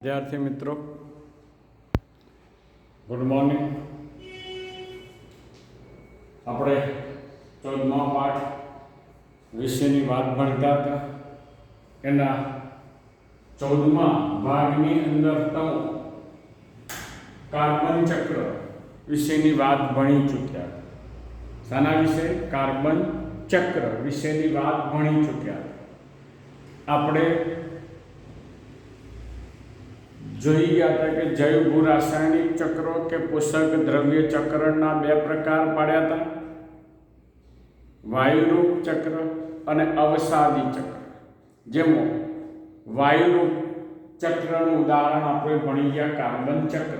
વિદ્યાર્થી મિત્રો, good morning. આપણે 14મા પાઠ વિશેની વાત ભણતા હતા. એના 14મા ભાગની અંદર કાર્બન ચક્ર વિશેની વાત ભણી ચૂક્યા. શાના વિશે? કાર્બન ચક્ર વિશેની વાત ભણી ચૂક્યા. આપણે જોઈ ગયા હતા કે જૈવ ભૂરાસાયણિક ચક્રો કે પોષક દ્રવ્ય ચક્રના બે પ્રકાર પાડ્યા હતા, વાયુરૂપ ચક્ર અને અવસાદી ચક્ર. જેમાં વાયુરૂપ ચક્રનું ઉદાહરણ આપણે ભણી ગયા કાર્બન ચક્ર.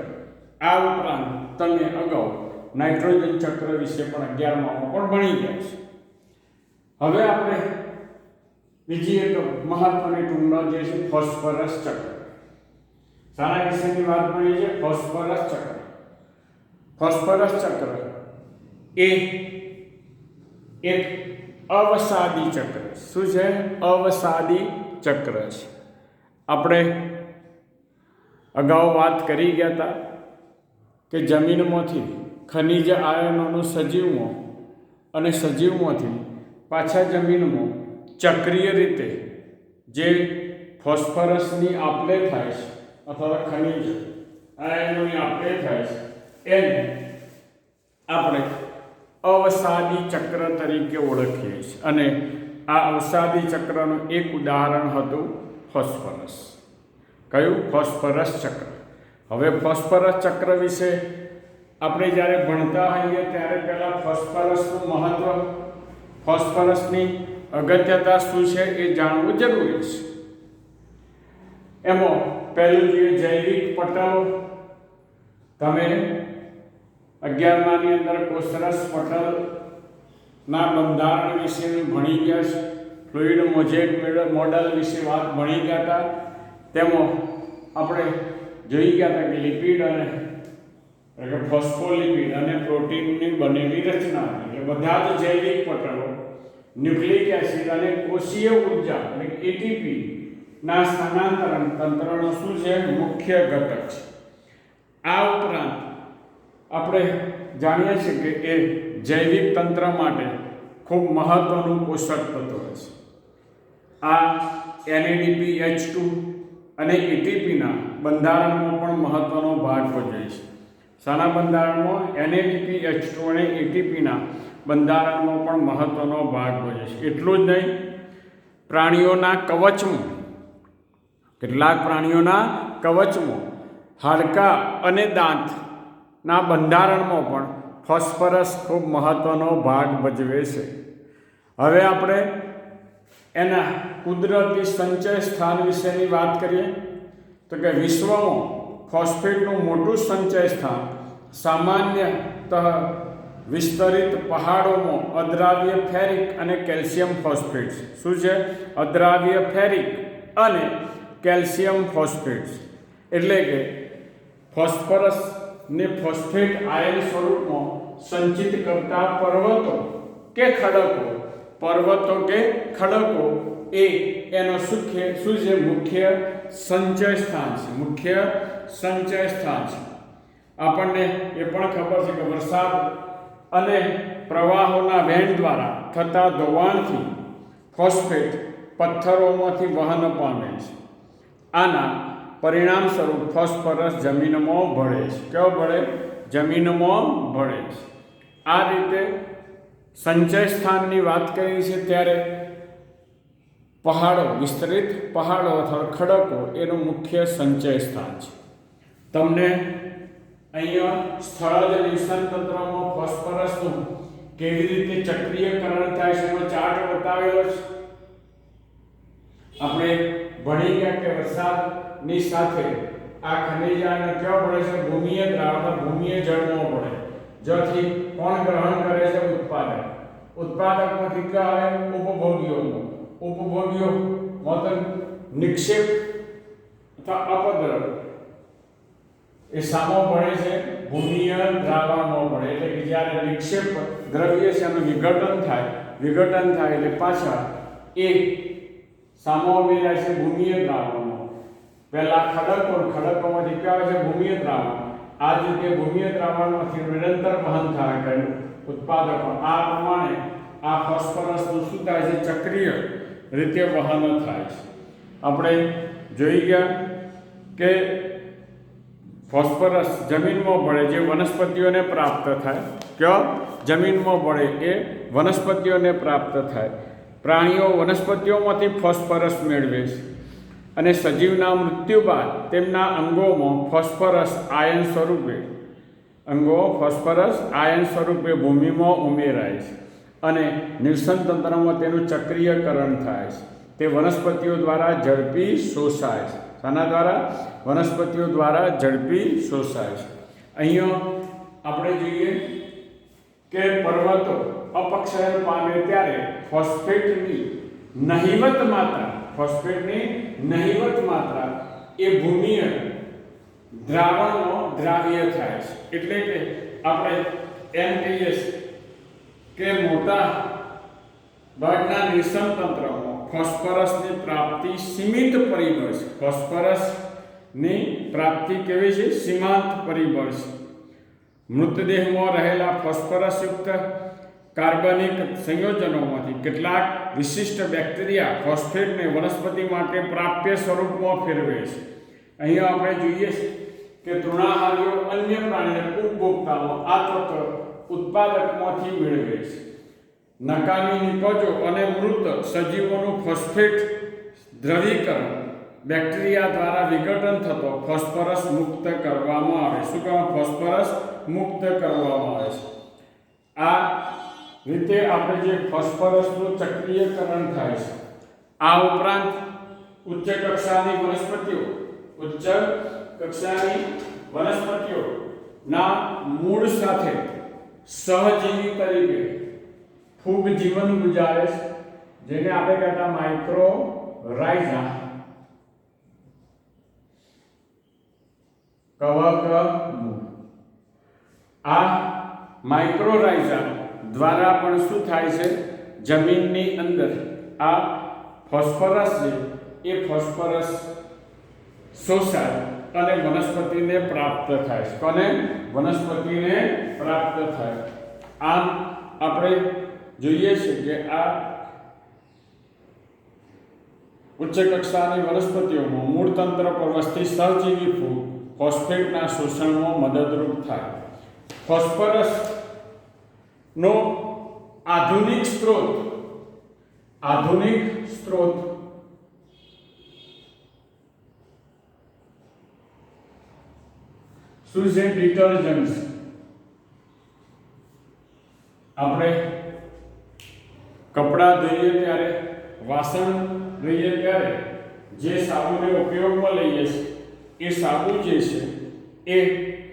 આ ઉપરાંત તમે અગાઉ નાઇટ્રોજન ચક્ર વિશે પણ 11મામાં પણ ભણી ગયા છે. હવે આપણે બીજી એક મહત્વની ટૂંકનો જે છે ફોસ્ફરસ ચક્ર. શાના વિશેની વાત ભણી છે? ફોસ્ફરસ ચક્ર. ફોસ્ફરસ ચક્ર એ એક અવસાદી ચક્ર. શું છે? અવસાદી ચક્ર છે. આપણે અગાઉ વાત કરી ગયા હતા કે જમીનમાંથી ખનિજ આયનોનું સજીવમાં અને સજીવમાંથી પાછા જમીનમાં ચક્રીય રીતે જે ફોસ્ફરસની આપલે થાય છે અથવા ખનિજ આયનોની આપલે થાય છે એને આપણે અવસાદી ચક્ર તરીકે ઓળખીએ છીએ. અને આ અવસાદી ચક્રનું એક ઉદાહરણ હતું ફોસ્ફરસ. કયું? ફોસ્ફરસ ચક્ર. હવે ફોસ્ફરસ ચક્ર વિશે આપણે જ્યારે ભણતા હોઈએ ત્યારે પહેલાં ફોસ્ફરસનું મહત્ત્વ, ફોસ્ફરસની અગત્યતા શું છે એ જાણવું જરૂરી છે. એમાં પહેલું જે જૈવિક પટલ, તમે 11માની અંદર કોષરસ પટલના બંધારણ વિશેનું ભણી ગયા છે. ફ્લુઇડ મોઝેક મોડેલ વિશે વાત ભણી ગયા હતા. તેમાં આપણે જોઈ ગયા હતા કે લિપિડ અને ફોસ્ફોલિપિડ અને પ્રોટીનની બનેલી રચના, એટલે બધા જ જૈવિક પટલો ન્યુક્લિક એસિડ અને કોષીય ઉર્જા એટલે એટીપી ના સ્થાનાંતરણ તંત્રનો શું છે? મુખ્ય ઘટક છે. આ ઉપરાંત આપણે જાણીએ છીએ કે એ જૈવિક તંત્ર માટે ખૂબ મહત્વનું પોષક તત્વ છે. આ NADPH2 અને ATPના બંધારણમાં પણ મહત્વનો ભાગ ભજવે છે. શાના બંધારણમાં? NADPH2 અને ATPના બંધારણમાં પણ મહત્વનો ભાગ ભજવે છે. એટલું જ નહીં, પ્રાણીઓના કવચમાં, કેટલાક પ્રાણીઓના કવચમાં હાડકાં અને દાંતના બંધારણમાં પણ ફોસ્ફરસ ખૂબ મહત્વનો ભાગ ભજવે છે. હવે આપણે એના કુદરતી સંચય સ્થાન વિશેની વાત કરીએ તો કે વિશ્વમાં ફોસ્ફેટનું મોટું સંચય સ્થાન સામાન્યતઃ વિસ્તરિત પહાડોમાં અદ્રાવ્ય ફેરિક અને કેલ્શિયમ ફોસ્ફેટ. શું છે? અદ્રાવ્ય ફેરિક અને કેલ્શિયમ ફોસ્ફેટ. એટલે કે ફોસ્ફરસને ફોસ્ફેટ આયન સ્વરૂપમાં સંચિત કરતા પર્વતો કે ખડકો એ એનો શું છે? મુખ્ય સંચય સ્થાન છે. મુખ્ય સંચય સ્થાન છે. આપણને એ પણ ખબર છે કે વરસાદ અને પ્રવાહોના વહેણ દ્વારા થતા ધોવાણથી ફોસ્ફેટ પથ્થરોમાંથી વહન પામે છે. આના પરિણામ સ્વરૂપ ફોસ્ફરસ જમીનમાં ભળે છે. કેવો ભળે? જમીનમાં ભળે છે. આ રીતે સંચય સ્થાનની વાત કરી છે ત્યારે પહાડો, વિસ્તરિત પહાડો અથવા ખડકો એનું મુખ્ય સંચય સ્થાન છે. તમને અહીંયા સ્થળજ નિવસન તંત્રમાં ફોસ્ફરસનું કેવી રીતે ચક્રીયકરણ થાય છે એનો ચાર્ટ બતાવેલો છે. આપણે ભણી ગયા કે વરસાદની સાથે આ ખનિજ આયનો ક્યાં ભળે છે? ભૂમિય દ્રાવણ, ભૂમિય જળમાં ભળે. જેથી કોણ ગ્રહણ કરે છે? ઉત્પાદક. ઉત્પાદકમાંથી ક્યાં આવે? ઉપભોગીઓમાં. ઉપભોગીઓ મતલબ નિક્ષેપ અથવા અપદ્રવ એ સામો ભળે છે? ભૂમિય દ્રાવણમાં ભળે. એટલે કે જ્યારે નિક્ષેપ દ્રવ્ય છે એનું વિઘટન થાય એટલે પાછા એ સામો વેરાય છે ભૂમિય દ્રાવણમાં. પહેલા ખડકોમાંથી કયા આવે છે ભૂમિય દ્રાવણ, આ જ રીતે ભૂમિય દ્રાવણમાંથી નિરંતર વહન થાય કયું ઉત્પાદકો, આ પ્રમાણે આ ફોસ્ફરસનું શું થાય છે ચક્રીય રીતે વહન થાય છે. આપણે જોઈ ગયા કે ફોસ્ફરસ જમીનમાં ભળે જે વનસ્પતિઓને પ્રાપ્ત થાય, કયો જમીનમાં ભળે એ વનસ્પતિઓને પ્રાપ્ત થાય. પ્રાણીઓ વનસ્પતિઓમાંથી ફોસ્ફરસ મેળવે છે અને સજીવના મૃત્યુ બાદ તેમના અંગોમાં ફોસ્ફરસ આયન સ્વરૂપે ભૂમિમાં ઉમેરાય છે અને નિર્સન તંત્રમાં તેનું ચક્રીયકરણ થાય છે. તે વનસ્પતિઓ દ્વારા ઝડપી શોષાય છે. શાના દ્વારા? વનસ્પતિઓ દ્વારા ઝડપી શોષાય છે. અહીંયા આપણે જોઈએ કે પર્વતો અપક્ષયન પામે ત્યારે ફોસ્ફેટની નહિવત માત્રા એ ભૂમિય દ્રાવણનો દ્રાવ્ય થાય છે. એટલે કે આપણે એમ કહીએ કે મોટા ભાગના નિર્સન તંત્રમાં ફોસ્ફરસની પ્રાપ્તિ સીમિત પરિબળ છે. ફોસ્ફરસની પ્રાપ્તિ કેવી છે? સીમાંત પરિબળ છે. મૃતદેહમાં રહેલા ફોસ્ફરસયુક્ત કાર્બનિક સંયોજનોમાંથી કેટલાક વિશિષ્ટ બેક્ટેરિયા ફોસ્ફેટને વનસ્પતિ માટે પ્રાપ્ય સ્વરૂપમાં ફેરવે છે. અહીંયા આપણે જોઈએ કે તૃણાહારીઓ અન્ય પ્રાણીના ઉપભોક્તાઓ આ તત્વ ઉત્પાદકમાંથી મેળવે છે. નકામી નિપજો અને મૃત સજીવોનું ફોસ્ફેટ દ્રવીકરણ બેક્ટેરિયા દ્વારા વિઘટન થતો ફોસ્ફરસ મુક્ત કરવામાં આવે. શું કહેવાય? ફોસ્ફરસ મુક્ત કરવામાં આવે છે. આ રીતે આપણે જે ફોસ્ફરસનું ચક્રીયકરણ થાય છે. આ ઉપરાંત ઉચ્ચ કક્ષાની વનસ્પતિઓના મૂળ સાથે સહજીવી તરીકે ફૂગ જીવન ગુજારે છે, જેને આપણે કહેતા માઇક્રોરાઇઝા, કવક મૂળ. આ માઇક્રોરાઇઝા દ્વારા પણ શું થાય છે? જમીનની અંદર આ ફોસ્ફરસ છે એ ફોસ્ફરસ શોષાય અને વનસ્પતિને પ્રાપ્ત થાય છે. કોને? વનસ્પતિને પ્રાપ્ત થાય. આમ આપણે જોઈએ છે કે આ ઉચ્ચ કક્ષાની વનસ્પતિઓમાં મૂળ તંત્ર પર વસતી સહજીવી ફૂગ ફોસ્ફેટના શોષણમાં મદદરૂપ થાય. ફોસ્ફરસનો આધુનિક સ્ત્રોત શું છે? ડિટર્જન્ટ. આપણે કપડાં ધોઈએ ત્યારે, વાસણ ધોઈએ ત્યારે જે સાબુને ઉપયોગમાં લઈએ છીએ એ સાબુ જે છે એ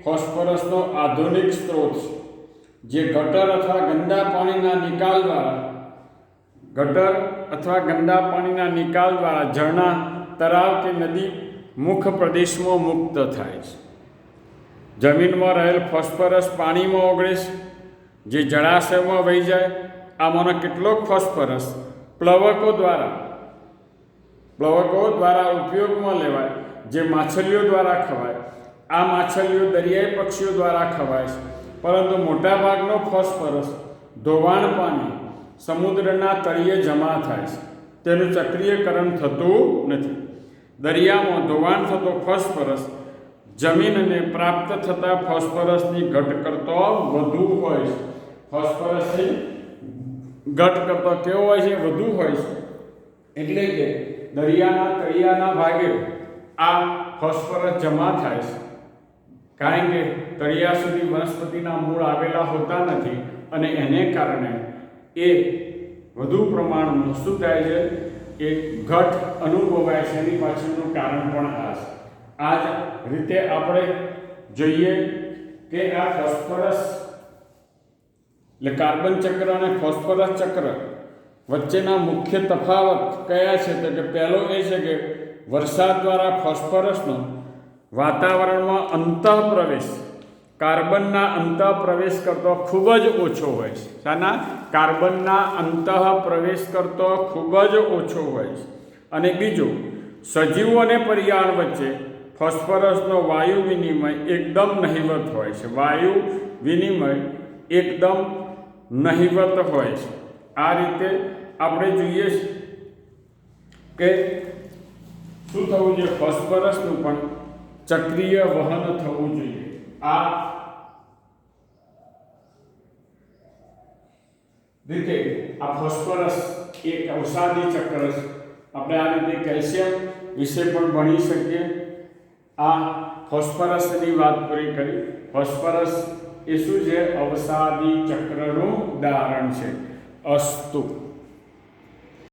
ફોસ્ફરસનો આધુનિક સ્ત્રોત છે, જે ગટર અથવા ગંદા પાણીના નિકાલ દ્વારા ઝરણા, તળાવ કે નદી મુખ પ્રદેશમાં મુક્ત થાય છે. જમીનમાં રહેલ ફોસ્ફરસ પાણીમાં ઓગળે છે, જે જળાશયમાં વહી જાય. આમાંનો કેટલોક ફોસ્ફરસ પ્લવકો દ્વારા ઉપયોગમાં લેવાય, જે માછલીઓ દ્વારા ખવાય. આ માછલીઓ દરિયાઈ પક્ષીઓ દ્વારા ખવાય છે, પરંતુ મોટાભાગનો ફોસ્ફરસ ધોવાણ પામી સમુદ્રના તળિયે જમા થાય છે. તેનું ચક્રીયકરણ થતું નથી. દરિયામાં ધોવાણ થતો ફોસ્ફરસ જમીનને પ્રાપ્ત થતા ફોસ્ફરસની ઘટ કરતો વધુ હોય છે. ફોસ્ફરસની ઘટ કરતો કેવો હોય છે? વધુ હોય છે. એટલે કે દરિયાના તળિયાના ભાગે આ ફોસ્ફરસ જમા થાય છે, કારણ કે તળિયા સુધી વનસ્પતિના મૂળ આવેલા હોતા નથી અને એને કારણે એ વધુ પ્રમાણમાં શું થાય છે? એ ઘટ અનુભવાય છે. એની પાછળનું કારણ પણ આ છે. આ જ રીતે આપણે જોઈએ કે આ ફોસ્ફરસ એટલે કાર્બન ચક્ર અને ફોસ્ફરસ ચક્ર વચ્ચેના મુખ્ય તફાવત કયા છે? તો કે પહેલો એ છે કે વરસાદ દ્વારા ફોસ્ફરસનો વાતાવરણમાં અંતઃપ્રવેશ કાર્બનના અંતઃપ્રવેશ કરતો ખૂબ જ ઓછો હોય છે. શાના? કાર્બનના અંતઃપ્રવેશ કરતો ખૂબ જ ઓછો હોય છે. અને બીજું, સજીવો અને પર્યાવરણ વચ્ચે ફોસ્ફરસનો વાયુ વિનિમય એકદમ નહિવત હોય છે. વાયુ વિનિમય એકદમ નહિવત હોય છે. આ રીતે આપણે જોઈએ કે શું થવું જોઈએ? ફોસ્ફરસનું પણ ચક્રીય વહન થવું જોઈએ. આ રીતે આ ફોસ્ફરસ એક અવસાદી ચક્ર છે. આપણે આ રીતે કેલ્શિયમ વિશે પણ ભણી શકીએ. આ ફોસ્ફરસની વાત પૂરી કરી. ફોસ્ફરસ એ શું છે? અવસાદી ચક્રનું ઉદાહરણ છે. અસ્તુ.